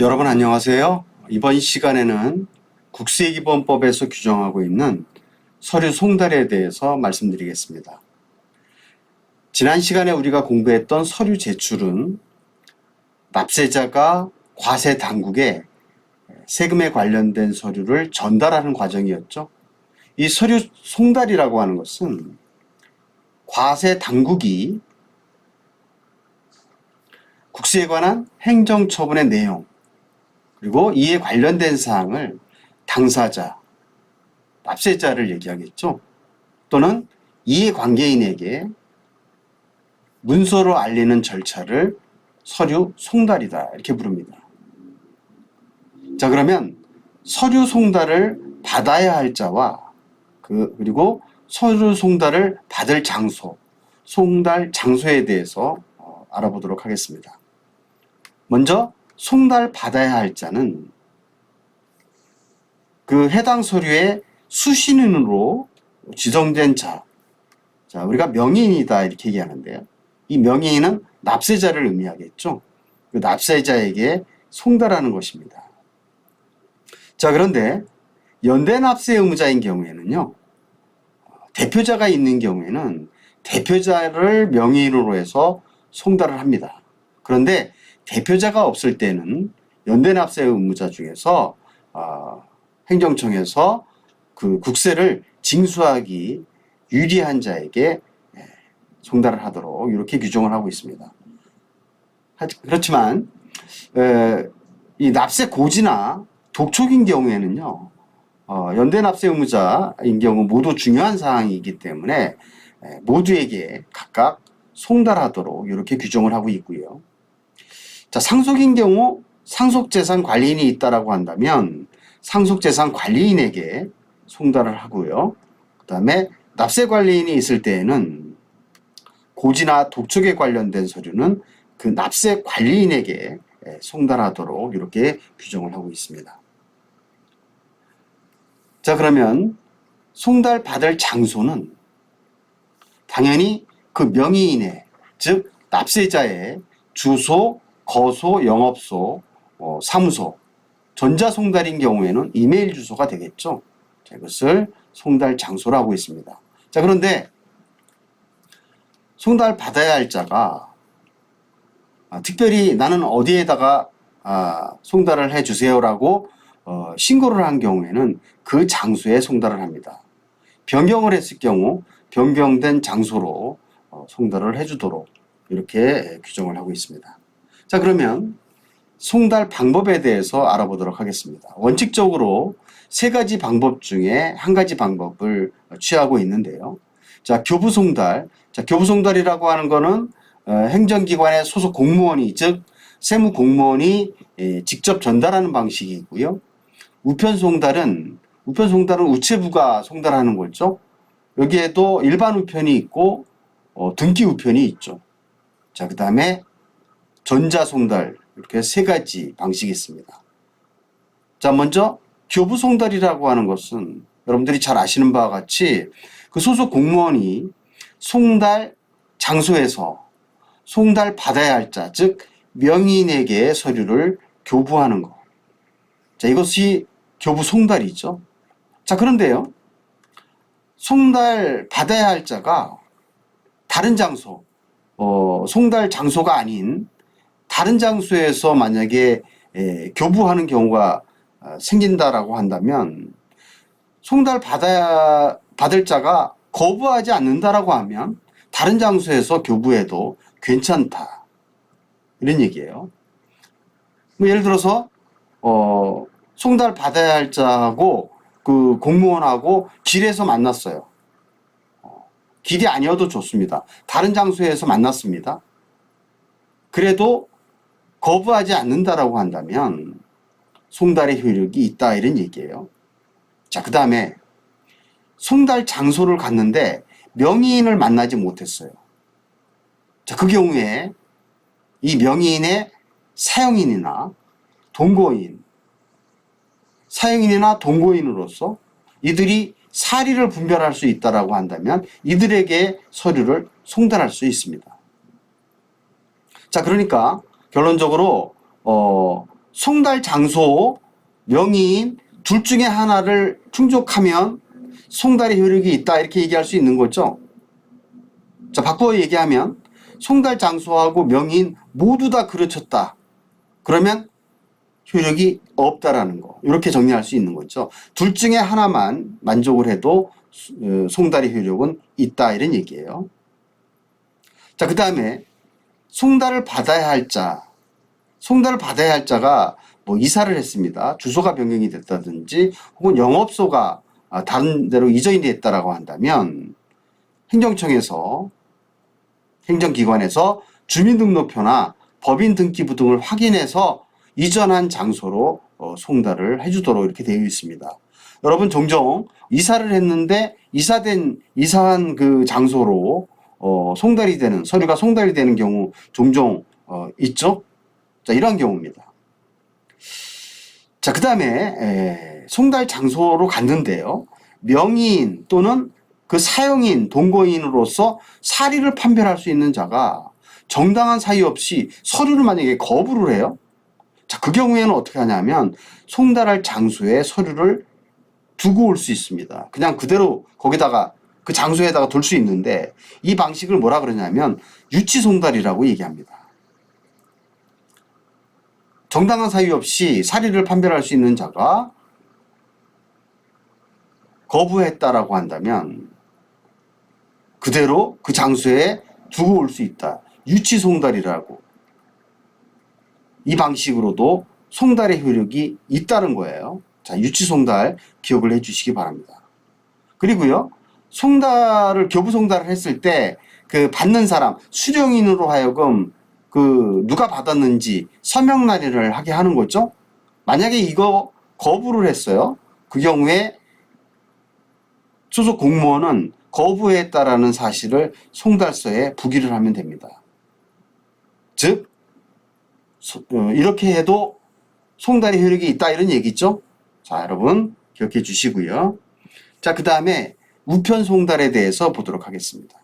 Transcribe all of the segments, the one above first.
여러분 안녕하세요. 이번 시간에는 국세기본법에서 규정하고 있는 서류 송달에 대해서 말씀드리겠습니다. 지난 시간에 우리가 공부했던 서류 제출은 납세자가 과세 당국에 세금에 관련된 서류를 전달하는 과정이었죠. 이 서류 송달이라고 하는 것은 과세 당국이 국세에 관한 행정처분의 내용 그리고 이에 관련된 사항을 당사자, 납세자를 얘기하겠죠. 또는 이해관계인에게 문서로 알리는 절차를 서류 송달이다 이렇게 부릅니다. 자, 그러면 서류 송달을 받아야 할 자와 그리고 서류 송달을 받을 장소, 송달 장소에 대해서 알아보도록 하겠습니다. 먼저 송달 받아야 할 자는 그 해당 서류의 수신인으로 지정된 자, 우리가 명의인이다 이렇게 얘기하는데요. 이 명의인은 납세자를 의미하겠죠. 그 납세자에게 송달하는 것입니다. 자, 그런데 연대납세 의무자인 경우에는요, 대표자가 있는 경우에는 대표자를 명의인으로 해서 송달을 합니다. 그런데 대표자가 없을 때는 연대납세 의무자 중에서 행정청에서 그 국세를 징수하기 유리한 자에게 송달을 하도록 이렇게 규정을 하고 있습니다. 그렇지만 이 납세 고지나 독촉인 경우에는요, 연대납세 의무자인 경우 모두 중요한 사항이기 때문에 모두에게 각각 송달하도록 이렇게 규정을 하고 있고요. 자, 상속인 경우 상속재산 관리인이 있다라고 한다면 상속재산 관리인에게 송달을 하고요. 그 다음에 납세관리인이 있을 때에는 고지나 독촉에 관련된 서류는 그 납세관리인에게 송달하도록 이렇게 규정을 하고 있습니다. 자, 그러면 송달 받을 장소는 당연히 그 명의인의, 즉 납세자의 주소, 거소, 영업소, 사무소, 전자송달인 경우에는 이메일 주소가 되겠죠. 자, 이것을 송달 장소라고 했습니다. 자, 그런데 송달 받아야 할 자가 특별히 나는 어디에다가 송달을 해주세요라고 신고를 한 경우에는 그 장소에 송달을 합니다. 변경을 했을 경우 변경된 장소로 송달을 해주도록 이렇게 규정을 하고 있습니다. 자, 그러면 송달 방법에 대해서 알아보도록 하겠습니다. 원칙적으로 세 가지 방법 중에 한 가지 방법을 취하고 있는데요. 자, 교부송달. 자, 교부송달이라고 하는 거는 행정기관의 소속 공무원이, 즉 세무공무원이 직접 전달하는 방식이고요. 우편송달은 우체부가 송달하는 거죠. 여기에도 일반 우편이 있고 등기 우편이 있죠. 자, 그 다음에 전자송달, 이렇게 세 가지 방식이 있습니다. 자, 먼저 교부송달이라고 하는 것은 여러분들이 잘 아시는 바와 같이 그 소속 공무원이 송달 장소에서 송달 받아야 할 자, 즉 명의인에게 서류를 교부하는 것. 자, 이것이 교부송달이죠. 자, 그런데요, 송달 받아야 할 자가 다른 장소, 송달 장소가 아닌 다른 장소에서 만약에 교부하는 경우가 생긴다라고 한다면 송달 받을 자가 거부하지 않는다라고 하면 다른 장소에서 교부해도 괜찮다 이런 얘기예요. 뭐 예를 들어서 송달 받아야 할 자하고 그 공무원하고 길에서 만났어요. 길이 아니어도 좋습니다. 다른 장소에서 만났습니다. 그래도 거부하지 않는다라고 한다면 송달의 효력이 있다 이런 얘기예요. 자, 그 다음에 송달 장소를 갔는데 명의인을 만나지 못했어요. 자, 그 경우에 이 명의인의 사용인이나 동거인으로서 이들이 사리를 분별할 수 있다라고 한다면 이들에게 서류를 송달할 수 있습니다. 자, 그러니까 결론적으로 송달 장소, 명의인 둘 중에 하나를 충족하면 송달의 효력이 있다 이렇게 얘기할 수 있는 거죠. 자, 바꿔 얘기하면 송달 장소하고 명의인 모두 다 그르쳤다. 그러면 효력이 없다라는 거. 이렇게 정리할 수 있는 거죠. 둘 중에 하나만 만족을 해도 송달의 효력은 있다 이런 얘기예요. 자, 그 다음에 송달을 받아야 할 자. 송달을 받아야 할 자가 뭐 이사를 했습니다. 주소가 변경이 됐다든지 혹은 영업소가 다른 데로 이전이 됐다라고 한다면 행정청에서 행정기관에서 주민등록표나 법인 등기부 등을 확인해서 이전한 장소로 송달을 해주도록 이렇게 되어 있습니다. 여러분 종종 이사를 했는데 이사한 그 장소로 송달이 되는 서류가 송달이 되는 경우 종종 있죠. 자, 이러한 경우입니다. 자, 그 다음에 송달 장소로 갔는데요. 명의인 또는 그 사용인, 동거인으로서 사리를 판별할 수 있는 자가 정당한 사유 없이 서류를 만약에 거부를 해요. 자, 그 경우에는 어떻게 하냐면 송달할 장소에 서류를 두고 올 수 있습니다. 그냥 그대로 거기다가 그 장소에다가 둘 수 있는데 이 방식을 뭐라 그러냐면 유치송달이라고 얘기합니다. 정당한 사유 없이 사리를 판별할 수 있는 자가 거부했다라고 한다면 그대로 그 장소에 두고 올 수 있다. 유치송달이라고. 이 방식으로도 송달의 효력이 있다는 거예요. 자, 유치송달 기억을 해 주시기 바랍니다. 그리고요, 교부송달을 했을 때 그 받는 사람, 수령인으로 하여금 그 누가 받았는지 서명 날인을 하게 하는 거죠. 만약에 이거 거부를 했어요. 그 경우에 소속 공무원은 거부했다라는 사실을 송달서에 부기를 하면 됩니다. 즉 이렇게 해도 송달의 효력이 있다 이런 얘기죠. 자, 여러분 기억해 주시고요. 자, 그 다음에 우편송달에 대해서 보도록 하겠습니다.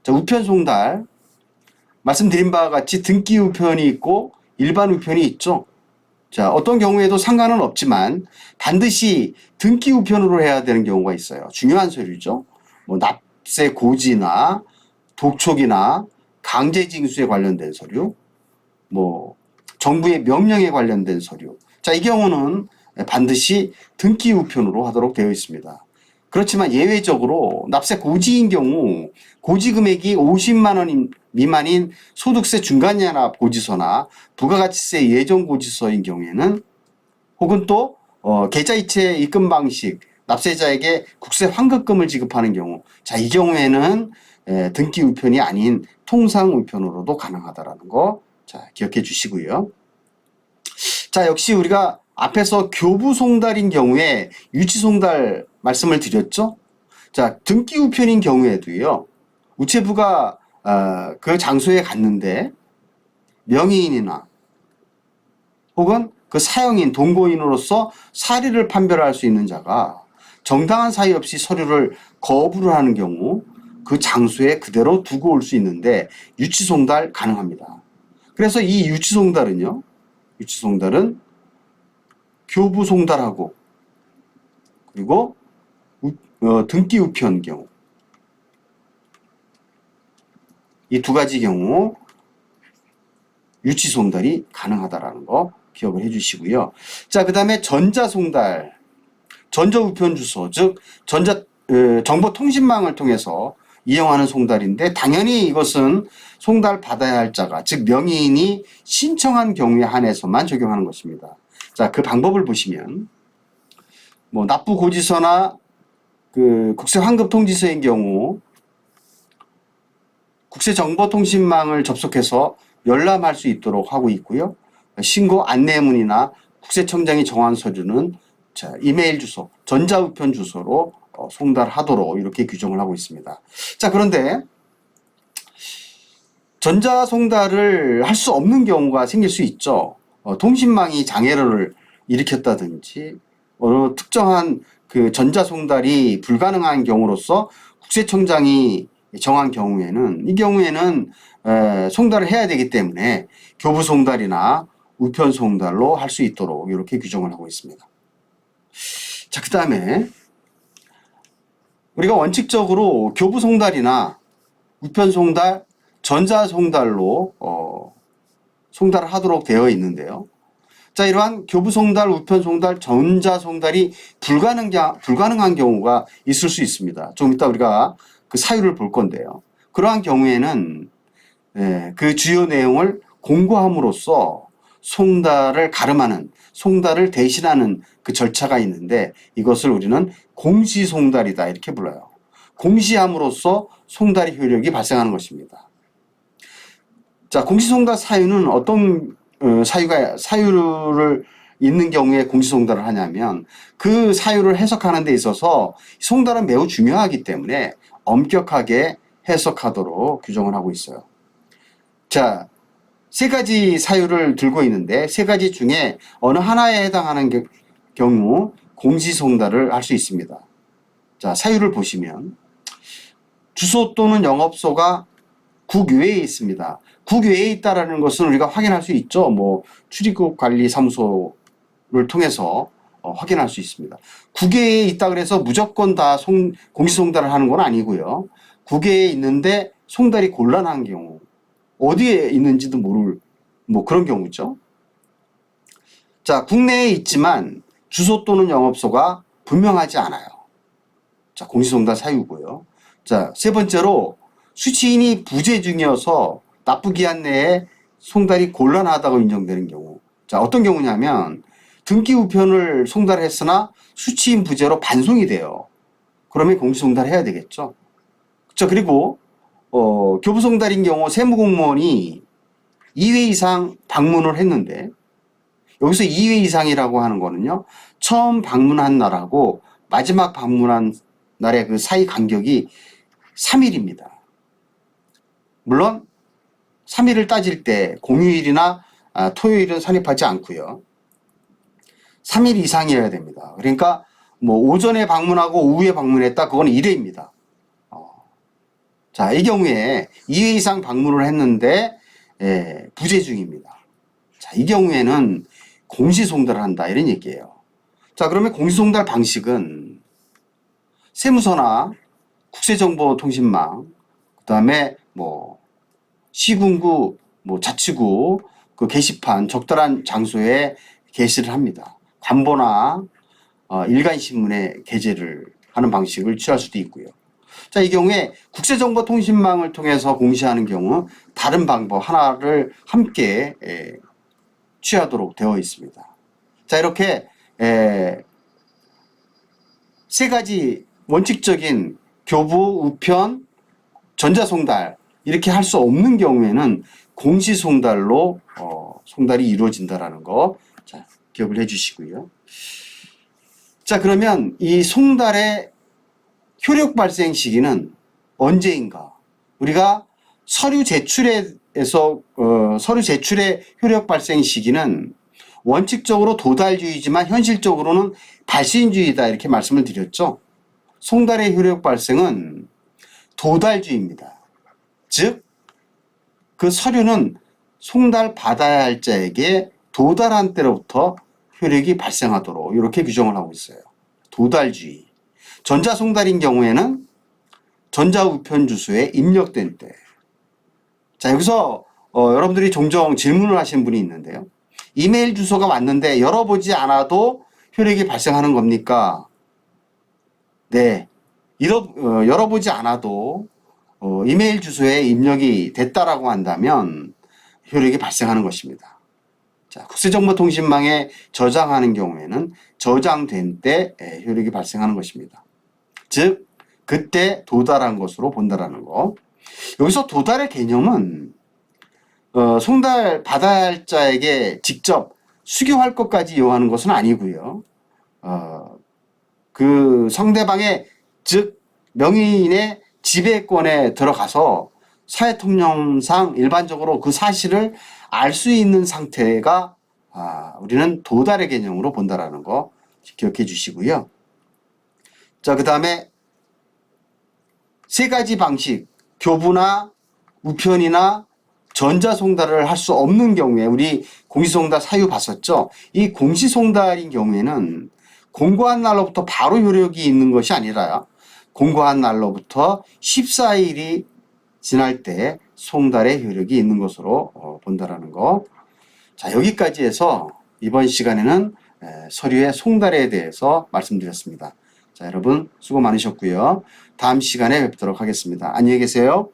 자, 우편송달 말씀드린 바와 같이 등기 우편이 있고 일반 우편이 있죠. 자, 어떤 경우에도 상관은 없지만 반드시 등기 우편으로 해야 되는 경우가 있어요. 중요한 서류죠. 뭐 납세 고지나 독촉이나 강제징수에 관련된 서류, 뭐 정부의 명령에 관련된 서류. 자, 이 경우는 반드시 등기 우편으로 하도록 되어 있습니다. 그렇지만 예외적으로 납세 고지인 경우 고지 금액이 50만 원 미만인 소득세 중간연합 고지서나 부가가치세 예정 고지서인 경우에는 혹은 또 계좌이체 입금 방식 납세자에게 국세 환급금을 지급하는 경우, 자, 이 경우에는 등기 우편이 아닌 통상 우편으로도 가능하다라는 거, 자, 기억해 주시고요. 자, 역시 우리가 앞에서 교부송달인 경우에 유치송달 말씀을 드렸죠. 자, 등기 우편인 경우에도요, 우체부가 그 장소에 갔는데 명의인이나 혹은 그 사용인, 동거인으로서 사리를 판별할 수 있는 자가 정당한 사유 없이 서류를 거부를 하는 경우 그 장소에 그대로 두고 올 수 있는데 유치송달 가능합니다. 그래서 이 유치송달은 교부송달하고 그리고 등기 우편 경우 이 두 가지 경우 유치송달이 가능하다라는 거 기억을 해주시고요. 자, 그 다음에 전자송달, 전자우편 주소, 즉 정보통신망을 통해서 이용하는 송달인데 당연히 이것은 송달 받아야 할 자가, 즉 명의인이 신청한 경우에 한해서만 적용하는 것입니다. 자, 그 방법을 보시면 뭐 납부고지서나 그 국세환급통지서인 경우 국세정보통신망을 접속해서 열람할 수 있도록 하고 있고요. 신고 안내문이나 국세청장이 정한 서류는 자, 이메일 주소, 전자우편 주소로 송달하도록 이렇게 규정을 하고 있습니다. 자, 그런데 전자송달을 할 수 없는 경우가 생길 수 있죠. 통신망이 장애를 일으켰다든지 어느 특정한 그 전자송달이 불가능한 경우로서 국세청장이 정한 경우에는 이 경우에는 송달을 해야 되기 때문에 교부송달이나 우편 송달로 할 수 있도록 이렇게 규정을 하고 있습니다. 자, 그 다음에 우리가 원칙적으로 교부 송달이나 우편 송달, 전자 송달로 송달을 하도록 되어 있는데요. 자, 이러한 교부 송달, 우편 송달, 전자 송달이 불가능한 경우가 있을 수 있습니다. 좀 이따 우리가 그 사유를 볼 건데요. 그러한 경우에는 그 주요 내용을 공고함으로써 송달을 가름하는, 송달을 대신하는 그 절차가 있는데 이것을 우리는 공시송달이다 이렇게 불러요. 공시함으로써 송달의 효력이 발생하는 것입니다. 자, 공시송달 사유는 어떤 사유를 있는 경우에 공시송달을 하냐면 그 사유를 해석하는 데 있어서 송달은 매우 중요하기 때문에 엄격하게 해석하도록 규정을 하고 있어요. 자, 세 가지 사유를 들고 있는데 세 가지 중에 어느 하나에 해당하는 경우 공시송달을 할 수 있습니다. 자, 사유를 보시면 주소 또는 영업소가 국외에 있습니다. 국외에 있다라는 것은 우리가 확인할 수 있죠. 뭐 출입국 관리 사무소를 통해서 확인할 수 있습니다. 국외에 있다 그래서 무조건 다 공시송달을 하는 건 아니고요. 국외에 있는데 송달이 곤란한 경우, 어디에 있는지도 모를 뭐 그런 경우죠. 자, 국내에 있지만 주소 또는 영업소가 분명하지 않아요. 자, 공시송달 사유고요. 자, 세 번째로 수취인이 부재 중이어서 납부기한 내에 송달이 곤란하다고 인정되는 경우. 자, 어떤 경우냐면 등기 우편을 송달했으나 수취인 부재로 반송이 돼요. 그러면 공시송달 해야 되겠죠. 자, 그리고 교부송달인 경우 세무공무원이 2회 이상 방문을 했는데 여기서 2회 이상이라고 하는 거는요. 처음 방문한 날하고 마지막 방문한 날의 그 사이 간격이 3일입니다. 물론 3일을 따질 때 공휴일이나 토요일은 산입하지 않고요. 3일 이상이어야 됩니다. 그러니까 뭐 오전에 방문하고 오후에 방문했다. 그건 1회입니다. 자, 이 경우에 2회 이상 방문을 했는데 부재 중입니다. 자, 이 경우에는 공시송달을 한다 이런 얘기예요. 자, 그러면 공시송달 방식은 세무서나 국세정보통신망, 그다음에 뭐 시군구, 뭐 자치구 그 게시판 적절한 장소에 게시를 합니다. 관보나 일간신문에 게재를 하는 방식을 취할 수도 있고요. 자, 이 경우에 국세정보통신망을 통해서 공시하는 경우 다른 방법 하나를 함께 취하도록 되어 있습니다. 자, 이렇게 세 가지 원칙적인 교부, 우편, 전자송달 이렇게 할 수 없는 경우에는 공시송달로 송달이 이루어진다라는 거 자, 기억을 해주시고요. 자, 그러면 이 송달의 효력 발생 시기는 언제인가? 우리가 서류 제출에서 서류 제출의 효력 발생 시기는 원칙적으로 도달주의지만 현실적으로는 발신주의다 이렇게 말씀을 드렸죠. 송달의 효력 발생은 도달주의입니다. 즉, 그 서류는 송달 받아야 할 자에게 도달한 때로부터 효력이 발생하도록 이렇게 규정을 하고 있어요. 도달주의. 전자송달인 경우에는 전자우편 주소에 입력된 때. 자, 여기서 여러분들이 종종 질문을 하시는 분이 있는데요. 이메일 주소가 왔는데 열어보지 않아도 효력이 발생하는 겁니까? 네. 열어보지 않아도 이메일 주소에 입력이 됐다라고 한다면 효력이 발생하는 것입니다. 자, 국세정보통신망에 저장하는 경우에는 저장된 때 효력이 발생하는 것입니다. 즉, 그때 도달한 것으로 본다라는 거. 여기서 도달의 개념은 송달 받아야 할 자에게 직접 수교할 것까지 요하는 것은 아니고요. 그 상대방의 즉 명의인의 지배권에 들어가서 사회통념상 일반적으로 그 사실을 알 수 있는 상태가 우리는 도달의 개념으로 본다라는 거 기억해 주시고요. 자, 그 다음에 세 가지 방식, 교부나 우편이나 전자송달을 할 수 없는 경우에 우리 공시송달 사유 봤었죠? 이 공시송달인 경우에는 공고한 날로부터 바로 효력이 있는 것이 아니라 공고한 날로부터 14일이 지날 때 송달의 효력이 있는 것으로 본다라는 거. 자, 여기까지 해서 이번 시간에는 서류의 송달에 대해서 말씀드렸습니다. 자, 여러분 수고 많으셨고요. 다음 시간에 뵙도록 하겠습니다. 안녕히 계세요.